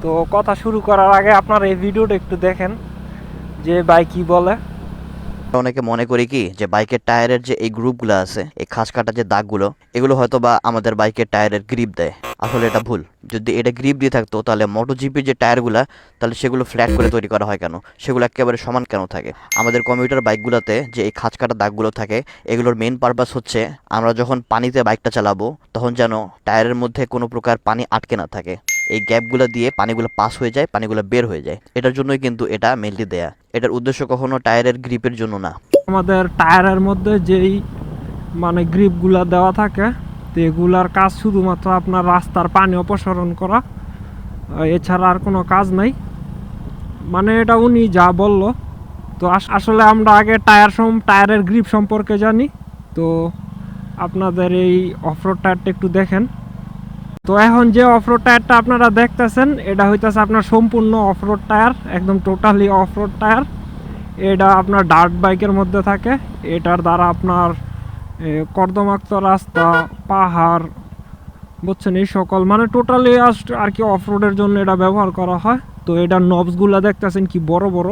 তো কথা শুরু করার আগে আপনারা এই ভিডিওটা একটু দেখেন যে ভাই কি বলে। অনেকে মনে করি কি যে বাইকের টায়ারের যে এই গ্রুপগুলো আছে, এই খাঁজ কাটা যে দাগগুলো, এগুলো হয়তো বা আমাদের বাইকের টায়ারের গ্রিপ দেয়। আসলে এটা ভুল। যদি এটা গ্রিপ দিয়ে থাকতো তাহলে মোটোজিপির যে টায়ারগুলো, তাহলে সেগুলো ফ্ল্যাট করে তৈরি করা হয় কেন? সেগুলো একেবারে সমান কেন থাকে? আমাদের কমিউটার বাইকগুলোতে যে এই খাঁজ কাটা দাগগুলো থাকে, এগুলোর মেইন পারপাস হচ্ছে আমরা যখন পানিতে বাইকটা চালাবো তখন যেন টায়ারের মধ্যে কোনো প্রকার পানি আটকে না থাকে। এই গ্যাপগুলো দিয়ে পানিগুলো পাস হয়ে যায়, পানিগুলো বের হয়ে যায়। এটার জন্যই কিন্তু এটা মেনলি দেয়া। এটার উদ্দেশ্য কখনো টায়ারের গ্রিপের জন্য না। আমাদের টায়ারের মধ্যে যেই মানে গ্রিপগুলা দেওয়া থাকে, তো এগুলার কাজ শুধুমাত্র আপনার রাস্তার পানি অপসারণ করা, এছাড়া আর কোনো কাজ নাই। মানে এটা উনি যা বলল। তো আসলে আমরা আগে টায়ারের গ্রিপ সম্পর্কে জানি। তো আপনাদের এই অফরোড টায়ারটা একটু দেখেন। তো এখন যে অফরোড টায়ারটা আপনারা দেখতেছেন, এটা হইতেছে আপনার সম্পূর্ণ অফরোড টায়ার, একদম টোটালি অফরোড টায়ার। এটা আপনার ডার্ট বাইকের মধ্যে থাকে। এটার দ্বারা আপনার কর্দমাক্ত রাস্তা, পাহাড়, বুঝছেন, এই সকল মানে টোটালি আর কি অফরোডের জন্য এটা ব্যবহার করা হয়। তো এটার নবসগুলো দেখতেছেন কি বড় বড়।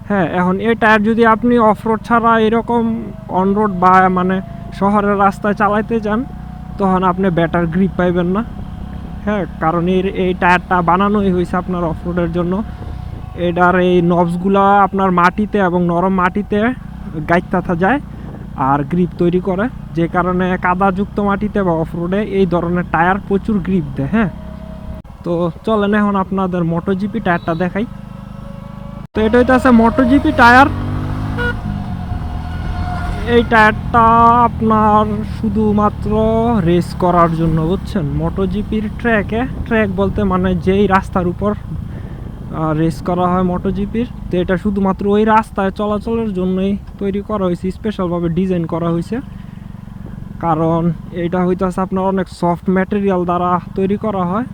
হ্যাঁ, এখন এই টায়ার যদি আপনি অফরোড ছাড়া এরকম অনরোড বা মানে শহরের রাস্তায় চালাইতে যান, তখন আপনি বেটার গ্রিপ পাইবেন না। হ্যাঁ, কারণ এই টায়ারটা বানানোই হয়েছে আপনার অফরোডের জন্য। এটার এই নবসগুলা আপনার মাটিতে এবং নরম মাটিতে গাইতে যায় আর গ্রিপ তৈরি করে, যে কারণে কাদাযুক্ত মাটিতে বা অফরোডে এই ধরনের টায়ার প্রচুর গ্রিপ দেয়। হ্যাঁ, তো চলেন এখন আপনাদের মোটোজিপি টায়ারটা দেখাই। তো এটা হইতেছে মোটোজিপি টায়ার। এই টায়ারটা আপনার শুধুমাত্র রেস করার জন্য, বুঝছেন, মোটোজিপির ট্র্যাক বলতে মানে যেই রাস্তার উপর রেস করা হয় মোটোজিপির, তো এটা শুধুমাত্র ওই রাস্তায় চলাচলের জন্যই তৈরি করা হয়েছে, স্পেশালভাবে ডিজাইন করা হয়েছে। কারণ এটা হইতেছে আপনার অনেক সফট ম্যাটেরিয়াল দ্বারা তৈরি করা হয়।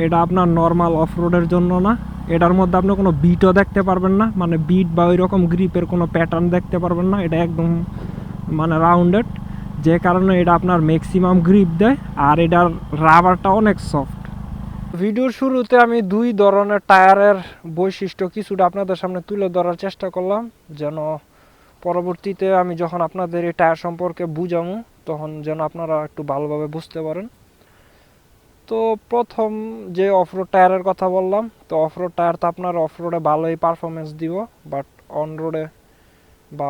এটা আপনার নর্মাল অফরোডের জন্য না। এটার মধ্যে আপনি কোনো বিটও দেখতে পারবেন না, মানে বিট বা ওই রকম গ্রিপের কোনো প্যাটার্ন দেখতে পারবেন না। এটা একদম মানে রাউন্ডেড, যে কারণে এটা আপনার ম্যাক্সিমাম গ্রিপ দেয়। আর এটার রাবারটা অনেক সফট। ভিডিওর শুরুতে আমি দুই ধরনের টায়ারের বৈশিষ্ট্য কিছুটা আপনাদের সামনে তুলে ধরার চেষ্টা করলাম, যেন পরবর্তীতে আমি যখন আপনাদের এই টায়ার সম্পর্কে বুঝাবো তখন যেন আপনারা একটু ভালোভাবে বুঝতে পারেন। তো প্রথম যে অফরোড টায়ারের কথা বললাম, তো অফরোড টায়ার তো আপনার অফরোডে ভালোই পারফরমেন্স দিব, বাট অন রোডে বা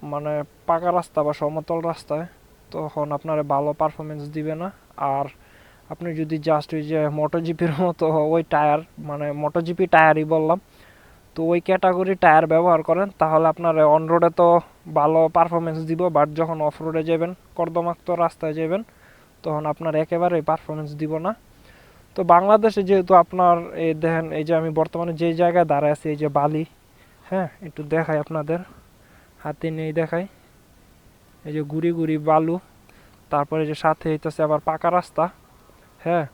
মানে পাকা রাস্তা বা সমতল রাস্তায় তখন আপনার ভালো পারফরমেন্স দিবে না। আর আপনি যদি জাস্ট ওই যে মোটোজিপির মতো ওই টায়ার, মানে মোটোজিপি টায়ারই বললাম, তো ওই ক্যাটাগরি টায়ার ব্যবহার করেন, তাহলে আপনার অন রোডে তো ভালো পারফরমেন্স দিব, বাট যখন অফ রোডে যাবেন, কর্দমাক্ত রাস্তায় যাবেন, তখন আপনার একেবারেই পারফরমেন্স দিব না। তো বাংলাদেশে যেহেতু আপনার এই দেখেন, এই যে আমি বর্তমানে যে জায়গায় দাঁড়ায় আছি, এই যে বালি, হ্যাঁ একটু দেখাই আপনাদের, হাতে নেই দেখাই, এই যে গুড়ি গুড়ি বালু, তারপরে যে সাথে হইতেছে আবার পাকা রাস্তা। হ্যাঁ,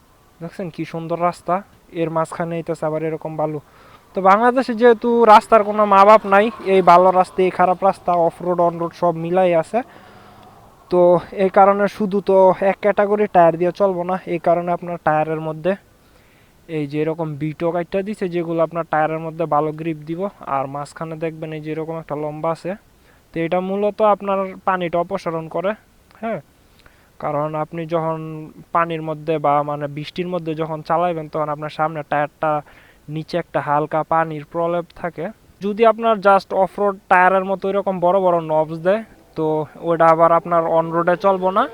দেখছেন কি সুন্দর রাস্তা, এর মাঝখানে হইতেছে আবার এরকম বালু। তো বাংলাদেশে যেহেতু রাস্তার কোনো মা বাপ নাই, এই ভালো রাস্তা এই খারাপ রাস্তা অফ রোড অন রোড সব মিলাই আছে। তো এই কারণে শুধু তো এক ক্যাটাগরি টায়ার দিয়ে চলবো না, এই কারণে আপনার টায়ারের মধ্যে এই যে এরকম বিটো কাইটটা দিছে, যেগুলো আপনার টায়ারের মধ্যে ভালো গ্রিপ দিব। আর মাঝখানে দেখবেন এই যে এরকম একটা লম্বা আছে, তো এটা মূলত আপনার পানিটা অপসারণ করে। হ্যাঁ, কারণ আপনি যখন পানির মধ্যে বা মানে বৃষ্টির মধ্যে যখন চালাইবেন, তখন আপনার সামনে টায়ারটা নিচে একটা হালকা পানির প্রলেপ থাকে। যদি আপনার জাস্ট অফরোড টায়ারের মতো এরকম বড় বড় নবস দেয়, তো ওটা আবার আপনার অন রোডে চলবো না।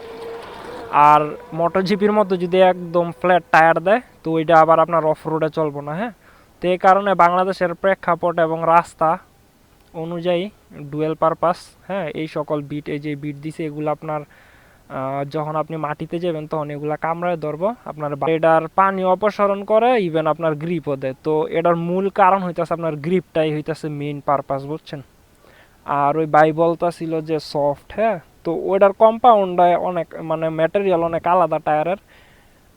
আর মোটোজিপির মতো যদি একদম ফ্ল্যাট টায়ার দেয়, তো ওইটা আবার আপনার অফ রোডে চলবো না। হ্যাঁ, তো এই কারণে বাংলাদেশের প্রেক্ষাপট এবং রাস্তা অনুযায়ী ডুয়েল পারপাস, হ্যাঁ, এই সকল বিট, এই যে বিট দিছে, এগুলো আপনার যখন আপনি মাটিতে যাবেন তখন এগুলা কামড়ায় ধরবো আপনার, এটার পানি অপসারণ করে, ইভেন আপনার গ্রিপও দেয়। তো এটার মূল কারণ হইতেছে আপনার গ্রিপটাই হইতেছে মেইন পারপাস, বুঝছেন। আর ওই বাইবলটা ছিল যে সফট, হ্যাঁ, তো ওইটার কম্পাউন্ডে অনেক মানে ম্যাটেরিয়াল অনেক আলাদা। টায়ারের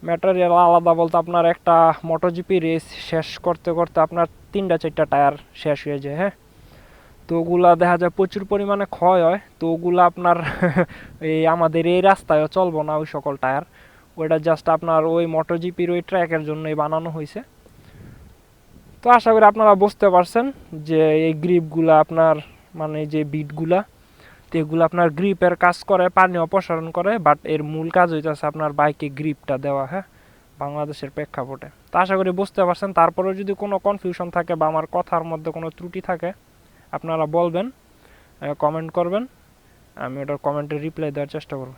ম্যাটেরিয়াল আলাদা বলতে আপনার একটা মোটোজিপি রেস শেষ করতে করতে আপনার 3-4টা টায়ার শেষ হয়ে যায়। হ্যাঁ, তো ওগুলা দেখা যায় প্রচুর পরিমাণে ক্ষয় হয়। তো ওগুলা আপনার এই আমাদের এই রাস্তায়ও চলবো না ওই সকল টায়ার। ওইটা জাস্ট আপনার ওই মোটোজিপির ওই ট্র্যাকের জন্যই বানানো হয়েছে। তো আশা করি আপনারা বুঝতে পারছেন যে এই গ্রিপগুলা আপনার মানে যে বিটগুলা, তো এগুলো আপনার গ্রিপের কাজ করে, পানি অপসারণ করে, বাট এর মূল কাজ হইতেছে আপনার বাইকে গ্রিপটা দেওয়া। হ্যাঁ, বাংলাদেশের প্রেক্ষাপটে তো আশা করি বুঝতে পারছেন। তারপরেও যদি কোনো কনফিউশন থাকে বা আমার কথার মধ্যে কোনো ত্রুটি থাকে আপনারা বলবেন, কমেন্ট করবেন, আমি ওটার কমেন্টে রিপ্লাই দেওয়ার চেষ্টা করব।